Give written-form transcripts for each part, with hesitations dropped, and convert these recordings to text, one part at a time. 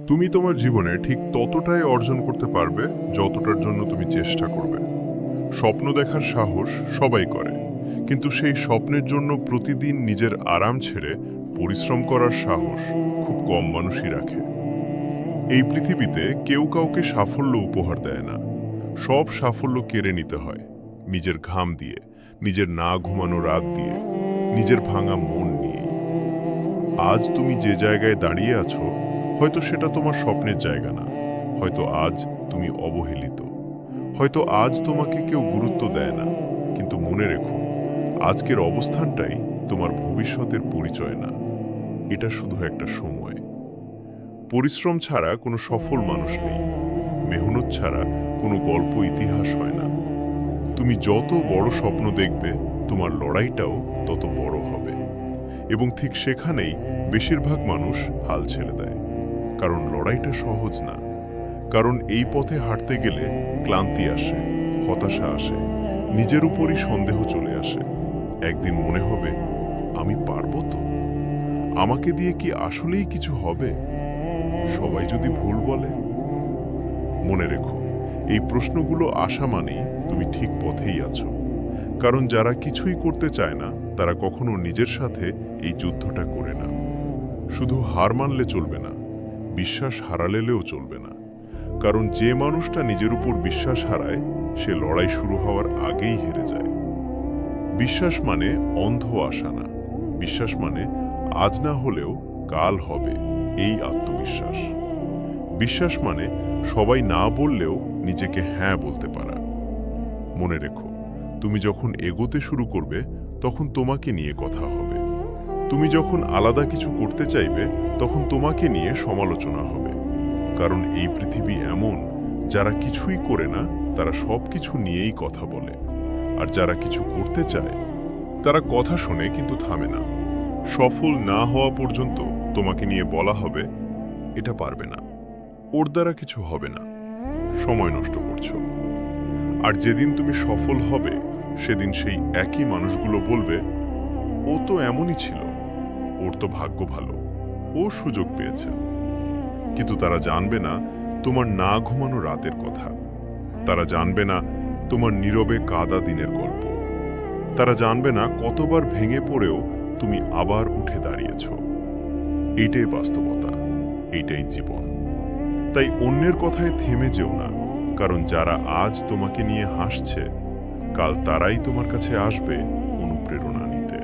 তুমি তোমার জীবনে ঠিক ততটাই অর্জন করতে পারবে যতটার জন্য তুমি চেষ্টা করবে। স্বপ্ন দেখার সাহস সবাই করে, কিন্তু সেই স্বপ্নের জন্য প্রতিদিন নিজের আরাম ছেড়ে পরিশ্রম করার সাহস খুব কম মানুষই রাখে। এই পৃথিবীতে কেউ কাউকে সাফল্য উপহার দেয় না। সব সাফল্য কেড়ে নিতে হয়, নিজের ঘাম দিয়ে, নিজের না ঘুমানো রাত দিয়ে, নিজের ভাঙা মন নিয়ে। আজ তুমি যে জায়গায় দাঁড়িয়ে আছো, হয়তো সেটা তোমার স্বপ্নের জায়গা না। হয়তো আজ তুমি অবহেলিত, হয়তো আজ তোমাকে কেউ গুরুত্ব দেয় না। কিন্তু মনে রেখো, আজকের অবস্থানটাই তোমার ভবিষ্যতের পরিচয় না। এটা শুধু একটা সময়। পরিশ্রম ছাড়া কোনো সফল মানুষ নেই। মেহনত ছাড়া কোনো গল্প ইতিহাস হয় না। তুমি যত বড় স্বপ্ন দেখবে, তোমার লড়াইটাও তত বড় হবে। এবং ঠিক সেখানেই বেশিরভাগ মানুষ হাল ছেড়ে দেয়। কারণ লড়াইটা সহজ না। কারণ এই পথে হাঁটতে গেলে ক্লান্তি আসে, হতাশা আসে, নিজের উপরই সন্দেহ চলে আসে। একদিন মনে হবে, আমি পারবো তো? আমাকে দিয়ে কি আসলেই কিছু হবে? সবাই যদি ভুল বলে? মনে রেখো, এই প্রশ্নগুলো আসা মানেই তুমি ঠিক পথেই আছো। কারণ যারা কিছুই করতে চায় না, তারা কখনো নিজের সাথে এই যুদ্ধটা করে না। শুধু হার মানলে চলবে না, বিশ্বাস হারালেও চলবে না। কারণ যে মানুষটা নিজের উপর বিশ্বাস হারায়, সে লড়াই শুরু হওয়ার আগেই হেরে যায়। বিশ্বাস মানে অন্ধ আশা না। বিশ্বাস মানে আজ না হলেও কাল হবে, এই আত্মবিশ্বাস। বিশ্বাস মানে সবাই না বললেও নিজেকে হ্যাঁ বলতে পারা। মনে রেখো, তুমি যখন এগোতে শুরু করবে, তখন তোমাকে নিয়ে কথা হবে। তুমি যখন আলাদা কিছু করতে চাইবে, তখন তোমাকে নিয়ে সমালোচনা হবে। কারণ এই পৃথিবী এমন, যারা কিছুই করে না, তারা সবকিছু নিয়েই কথা বলে। আর যারা কিছু করতে চায়, তারা কথা শোনে কিন্তু থামে না। সফল না হওয়া পর্যন্ত তোমাকে নিয়ে বলা হবে, এটা পারবে না, ওর দ্বারা কিছু হবে না, সময় নষ্ট করছো। আর যেদিন তুমি সফল হবে, সেদিন সেই একই মানুষগুলো বলবে, ও তো এমনই ছিল, ওর তো ভাগ্য ভালো, ও সুযোগ পেয়েছে। কিন্তু তারা জানবে না তোমার না ঘুমানো রাতের কথা। তারা জানবে না তোমার নীরবে কাদা দিনের গল্প। তারা জানবে না কতবার ভেঙে পড়েও তুমি আবার উঠে দাঁড়িয়েছ। এইটাই বাস্তবতা, এইটাই জীবন। তাই অন্যের কথায় থেমে যেও না। কারণ যারা আজ তোমাকে নিয়ে হাসছে, কাল তারাই তোমার কাছে আসবে অনুপ্রেরণা নিতে।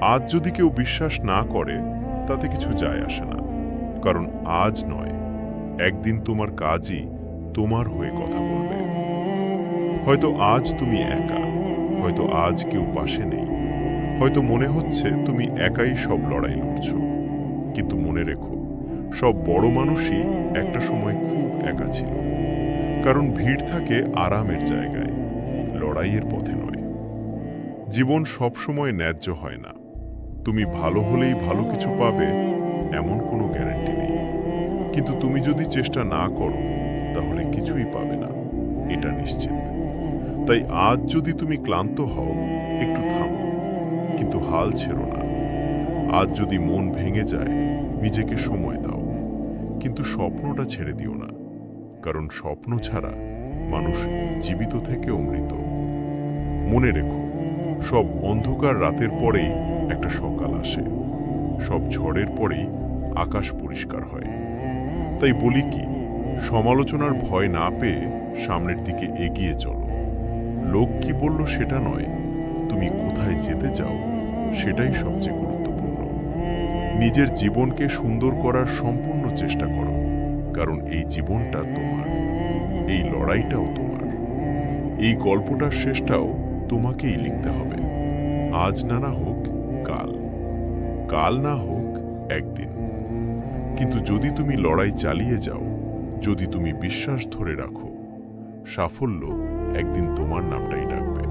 আজ যদি কেউ বিশ্বাস না করে, তাতে কিছু যায় আসে না। কারণ আজ নয়, একদিন তোমার কাজই তোমার হয়ে কথা বলবে। হয়তো আজ তুমি একা, হয়তো আজ কেউ পাশে নেই, হয়তো মনে হচ্ছে তুমি একাই সব লড়াই লড়ছ। কিন্তু মনে রেখো, সব বড় মানুষই একটা সময় খুব একা ছিল। কারণ ভিড় থাকে আরামের জায়গায়, লড়াইয়ের পথে নয়। জীবন সবসময় ন্যায্য হয় না। তুমি ভালো হলেই ভালো কিছু পাবে, এমন কোনো গ্যারান্টি নেই। কিন্তু তুমি যদি চেষ্টা না করো, তাহলে কিছুই পাবে না, এটা নিশ্চিত। তাই আজ যদি তুমি ক্লান্ত হও, একটু থামো, কিন্তু হাল ছেড়ো না। আজ যদি মন ভেঙে যায়, নিজেকে সময় দাও, কিন্তু স্বপ্নটা ছেড়ে দিও না। কারণ স্বপ্ন ছাড়া মানুষ জীবিত থেকেও মৃত। মনে রেখো, সব অন্ধকার রাতের পরেই একটা সকাল আসে। সব ঝড়ের পরেই আকাশ পরিষ্কার হয়। তাই বলি কি, সমালোচনার ভয় না পেয়ে সামনের দিকে এগিয়ে চলো। লোক কি বলল সেটা নয়, তুমি কোথায় যেতে চাও সেটাই সবচেয়ে গুরুত্বপূর্ণ। নিজের জীবনকে সুন্দর করার সম্পূর্ণ চেষ্টা করো। কারণ এই জীবনটা তোমার, এই লড়াইটাও তোমার, এই গল্পটার শেষটাও তোমাকেই লিখতে হবে। আজ না হোক কাল, কাল না হোক একদিন। কিন্তু যদি তুমি লড়াই চালিয়ে যাও, যদি তুমি বিশ্বাস ধরে রাখো, সাফল্য একদিন তোমার নামটাই ডাকবে।